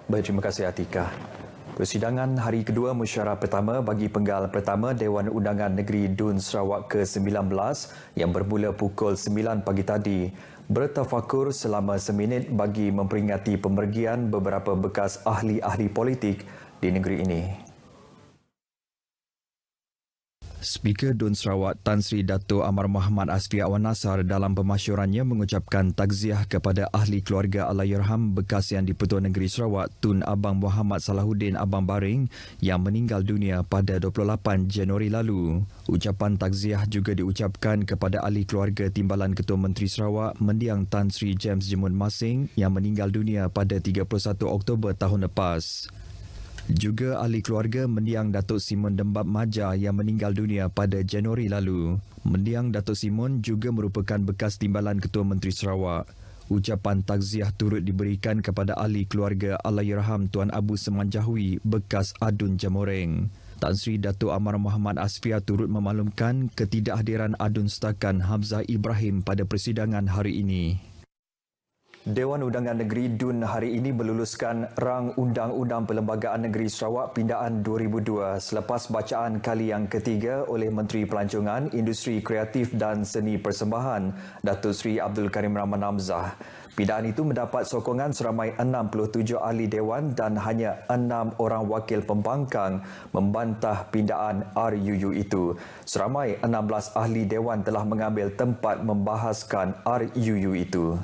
Baik, terima kasih Atika. Persidangan hari kedua mesyuarat pertama bagi penggal pertama Dewan Undangan Negeri Dun Sarawak ke-19 yang bermula pukul 9 pagi tadi bertafakur selama seminit bagi memperingati pemergian beberapa bekas ahli-ahli politik di negeri ini. Speaker Dun Sarawak Tan Sri Dato' Amar Muhammad Asfi Awan Nasar dalam pemasyurannya mengucapkan takziah kepada ahli keluarga Allahyarham bekas Yang di-Pertua Negeri Sarawak Tun Abang Muhammad Salahuddin Abang Baring yang meninggal dunia pada 28 Januari lalu. Ucapan takziah juga diucapkan kepada ahli keluarga Timbalan Ketua Menteri Sarawak Mendiang Tan Sri James Jemun Masing yang meninggal dunia pada 31 Oktober tahun lepas. Juga ahli keluarga Mendiang Datuk Simon Dembab Maja yang meninggal dunia pada Januari lalu. Mendiang Datuk Simon juga merupakan bekas Timbalan Ketua Menteri Sarawak. Ucapan takziah turut diberikan kepada ahli keluarga Allahyarham Tuan Abu Semanjahwi bekas Adun Jamoreng. Tan Sri Dato' Amar Muhammad Asfia turut memaklumkan ketidakhadiran Adun Setakan Hamzah Ibrahim pada persidangan hari ini. Dewan Undangan Negeri Dun hari ini meluluskan rang Undang-Undang Perlembagaan Negeri Sarawak Pindaan 2002 selepas bacaan kali yang ketiga oleh Menteri Pelancongan, Industri Kreatif dan Seni Persembahan, Datuk Seri Abdul Karim Rahman Hamzah. Pindaan itu mendapat sokongan seramai 67 ahli Dewan dan hanya 6 orang wakil pembangkang membantah pindaan RUU itu. Seramai 16 ahli Dewan telah mengambil tempat membahaskan RUU itu.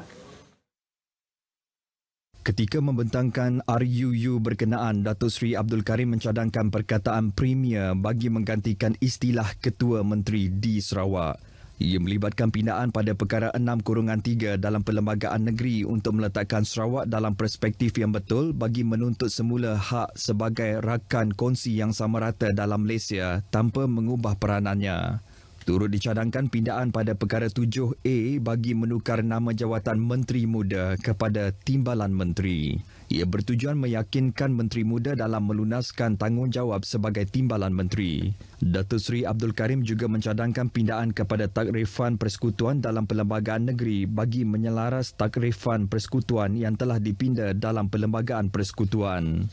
Ketika membentangkan RUU berkenaan, Datuk Seri Abdul Karim mencadangkan perkataan premier bagi menggantikan istilah Ketua Menteri di Sarawak. Ia melibatkan pindaan pada perkara 6/3 dalam Perlembagaan Negeri untuk meletakkan Sarawak dalam perspektif yang betul bagi menuntut semula hak sebagai rakan kongsi yang sama rata dalam Malaysia tanpa mengubah peranannya. Turut dicadangkan pindaan pada perkara 7A bagi menukar nama jawatan Menteri Muda kepada Timbalan Menteri. Ia bertujuan meyakinkan Menteri Muda dalam melunaskan tanggungjawab sebagai Timbalan Menteri. Datuk Seri Abdul Karim juga mencadangkan pindaan kepada takrifan persekutuan dalam Perlembagaan Negeri bagi menyelaras takrifan persekutuan yang telah dipinda dalam Perlembagaan Persekutuan.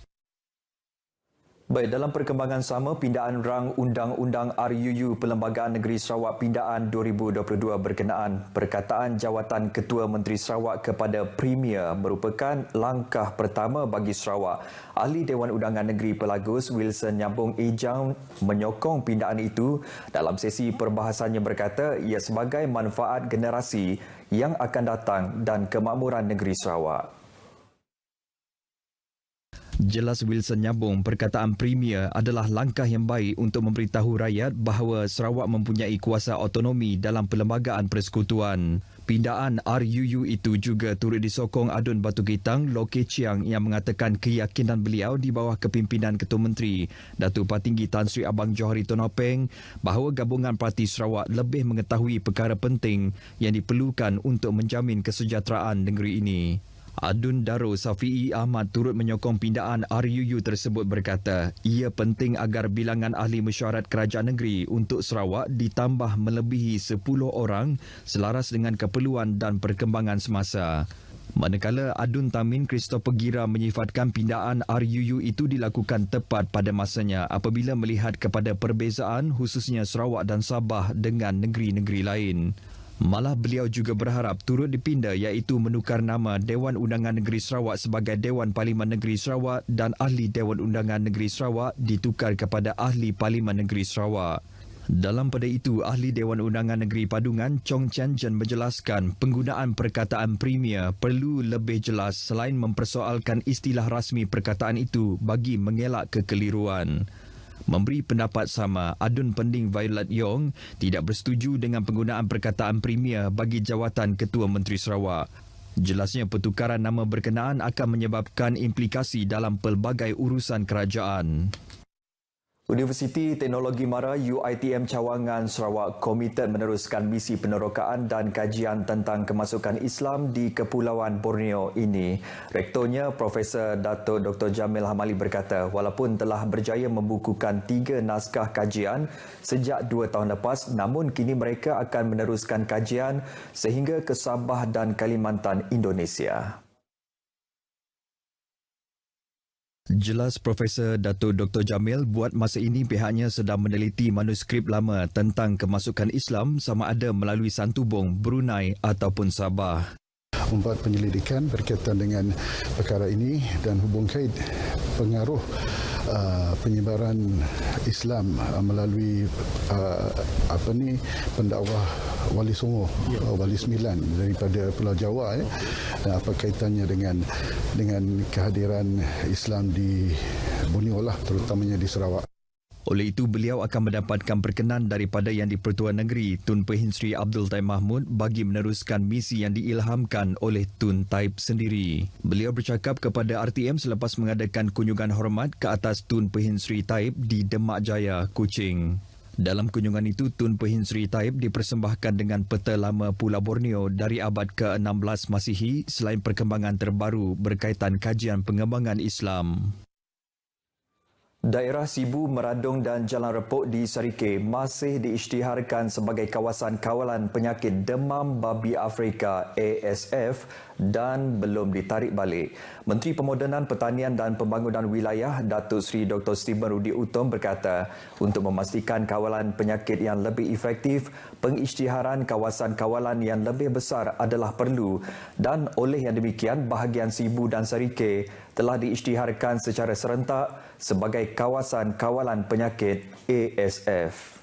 Baik, dalam perkembangan sama, pindaan rang Undang-Undang RUU Perlembagaan Negeri Sarawak Pindaan 2022 berkenaan perkataan jawatan Ketua Menteri Sarawak kepada Premier merupakan langkah pertama bagi Sarawak. Ahli Dewan Undangan Negeri Pelagus Wilson Nyambung Ejang menyokong pindaan itu dalam sesi perbahasannya berkata ia sebagai manfaat generasi yang akan datang dan kemakmuran negeri Sarawak. Jelas Wilson Nyambung, perkataan Premier adalah langkah yang baik untuk memberitahu rakyat bahawa Sarawak mempunyai kuasa autonomi dalam Perlembagaan Persekutuan. Pindaan RUU itu juga turut disokong Adun Batu Kitang, Loke Chiang yang mengatakan keyakinan beliau di bawah kepimpinan Ketua Menteri Datuk Patinggi Tan Sri Abang Johari Tonopeng bahawa gabungan Parti Sarawak lebih mengetahui perkara penting yang diperlukan untuk menjamin kesejahteraan negeri ini. Adun Darul Safi'i Ahmad turut menyokong pindaan RUU tersebut berkata, ia penting agar bilangan ahli mesyuarat kerajaan negeri untuk Sarawak ditambah melebihi 10 orang selaras dengan keperluan dan perkembangan semasa. Manakala Adun Tamin Christopher Gira menyifatkan pindaan RUU itu dilakukan tepat pada masanya apabila melihat kepada perbezaan khususnya Sarawak dan Sabah dengan negeri-negeri lain. Malah beliau juga berharap turut dipinda iaitu menukar nama Dewan Undangan Negeri Sarawak sebagai Dewan Parlimen Negeri Sarawak dan Ahli Dewan Undangan Negeri Sarawak ditukar kepada Ahli Parlimen Negeri Sarawak. Dalam pada itu, Ahli Dewan Undangan Negeri Padungan Chong Chan Jen menjelaskan penggunaan perkataan Premier perlu lebih jelas selain mempersoalkan istilah rasmi perkataan itu bagi mengelak kekeliruan. Memberi pendapat sama, Adun Pending Violet Yong tidak bersetuju dengan penggunaan perkataan Premier bagi jawatan Ketua Menteri Sarawak. Jelasnya pertukaran nama berkenaan akan menyebabkan implikasi dalam pelbagai urusan kerajaan. Universiti Teknologi Mara UiTM Cawangan Sarawak komited meneruskan misi penerokaan dan kajian tentang kemasukan Islam di Kepulauan Borneo ini. Rektornya Profesor Dato' Dr. Jamil Hamali berkata walaupun telah berjaya membukukan 3 naskah kajian sejak 2 tahun lepas, namun kini mereka akan meneruskan kajian sehingga ke Sabah dan Kalimantan, Indonesia. Jelas Profesor Datuk Dr. Jamil buat masa ini pihaknya sedang meneliti manuskrip lama tentang kemasukan Islam sama ada melalui Santubong, Brunei ataupun Sabah. Membuat penyelidikan berkaitan dengan perkara ini dan hubung kait pengaruh penyebaran Islam melalui pendakwah Wali Songo, Wali Sembilan daripada Pulau Jawa, dan apa kaitannya dengan kehadiran Islam di Borneo lah, terutamanya di Sarawak. Oleh itu, beliau akan mendapatkan perkenan daripada Yang di-Pertuan Negeri Tun Pehin Sri Abdul Taib Mahmud bagi meneruskan misi yang diilhamkan oleh Tun Taib sendiri. Beliau bercakap kepada RTM selepas mengadakan kunjungan hormat ke atas Tun Pehin Sri Taib di Demak Jaya, Kuching. Dalam kunjungan itu, Tun Pehin Sri Taib dipersembahkan dengan peta lama Pulau Borneo dari abad ke-16 Masihi selain perkembangan terbaru berkaitan kajian pengembangan Islam. Daerah Sibu, Meradong dan Jalan Repok di Sarike masih diisytiharkan sebagai kawasan kawalan penyakit demam babi Afrika ASF dan belum ditarik balik. Menteri Pemodenan Pertanian dan Pembangunan Wilayah Datuk Seri Dr. Stephen Rudi Utom berkata, untuk memastikan kawalan penyakit yang lebih efektif, pengisytiharan kawasan kawalan yang lebih besar adalah perlu dan oleh yang demikian bahagian Sibu dan Sarike telah diisytiharkan secara serentak sebagai kawasan kawalan penyakit ASF.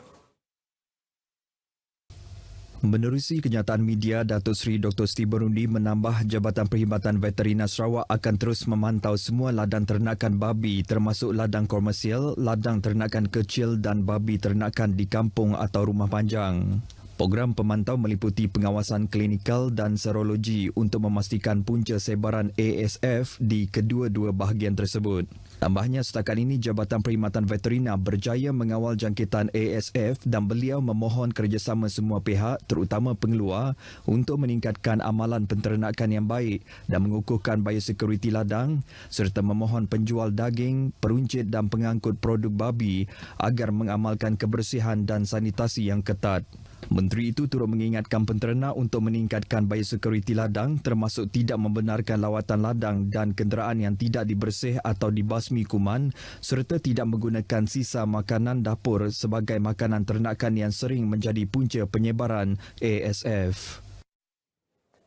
Menerusi kenyataan media, Datuk Seri Dr. Stephen Rudi menambah Jabatan Perkhidmatan Veterina Sarawak akan terus memantau semua ladang ternakan babi termasuk ladang komersial, ladang ternakan kecil dan babi ternakan di kampung atau rumah panjang. Program pemantau meliputi pengawasan klinikal dan serologi untuk memastikan punca sebaran ASF di kedua-dua bahagian tersebut. Tambahnya, setakat ini Jabatan Perkhidmatan Veterina berjaya mengawal jangkitan ASF dan beliau memohon kerjasama semua pihak, terutama pengeluar, untuk meningkatkan amalan penternakan yang baik dan mengukuhkan biosekuriti ladang serta memohon penjual daging, peruncit dan pengangkut produk babi agar mengamalkan kebersihan dan sanitasi yang ketat. Menteri itu turut mengingatkan penternak untuk meningkatkan biosekuriti ladang termasuk tidak membenarkan lawatan ladang dan kenderaan yang tidak dibersih atau dibasmi kuman serta tidak menggunakan sisa makanan dapur sebagai makanan ternakan yang sering menjadi punca penyebaran ASF.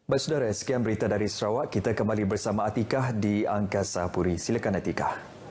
Baik saudara, sekian berita dari Sarawak. Kita kembali bersama Atikah di Angkasa Puri. Silakan Atikah.